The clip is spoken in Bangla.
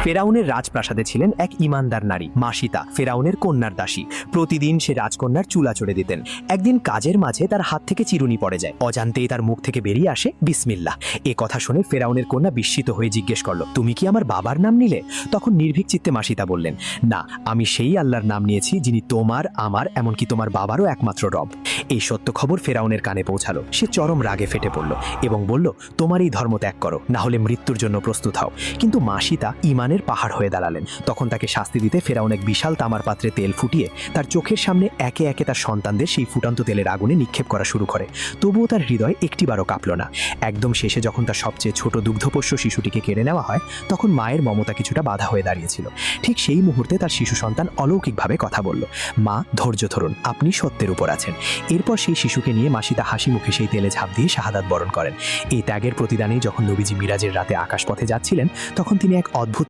ফেরাউনের রাজপ্রাসাদে ছিলেন এক ইমানদার নারী মাসিতা, ফেরাউনের কন্যার দাসী। প্রতিদিন সে রাজকন্যার চুলা চড়ে দিতেন। একদিন কাজের মাঝে তার হাত থেকে চিরুনি পড়ে যায়। অজান্তেই তার মুখ থেকে বেরিয়ে আসে বিসমিল্লাহ। এ কথা শুনে ফেরাউনের কন্যা বিস্মিত হয়ে জিজ্ঞেস করল, তুমি কি আমার বাবার নাম নিলে? তখন নির্ভীক চিত্তে মাসিতা বললেন, না, আমি সেই আল্লাহর নাম নিয়েছি যিনি তোমার, আমার, এমনকি তোমার বাবারও একমাত্র রব। এই সত্য খবর ফেরাউনের কানে পৌঁছালো। সে চরম রাগে ফেটে পড়ল এবং বলল, তোমার এই ধর্ম ত্যাগ করো, না হলে মৃত্যুর জন্য প্রস্তুত হও। কিন্তু মাসিতা ইমানের পাহাড় হয়ে দাঁড়ালেন। তখন তাকে শাস্তি দিতে ফেরাউন এক বিশাল তামার পাত্রে তেল ফুটিয়ে তার চোখের সামনে একে একে তার সন্তানদের সেই ফুটন্ত তেলের আগুনে নিক্ষেপ করা শুরু করে। তবুও তার হৃদয় একটিবারও কাঁপল না। একদম শেষে যখন তার সবচেয়ে ছোট দুগ্ধপোষ্য শিশুটিকে কেড়ে নেওয়া হয়, তখন মায়ের মমতা কিছুটা বাধা হয়ে দাঁড়িয়েছিল। ঠিক সেই মুহূর্তে তার শিশু সন্তান অলৌকিকভাবে কথা বলল, মা, ধৈর্য ধরুন, আপনি সত্যের উপর আছেন। এরপর সেই শিশুকে নিয়ে মাসিতা হাসি মুখে সেই তেলে ঝাঁপ দিয়ে শাহাদাত বরণ করেন। এই ত্যাগের প্রতিদানেই যখন নবীজি মিরাজের রাতে আকাশপথে যাচ্ছিলেন, তখন তিনি এক অদ্ভুত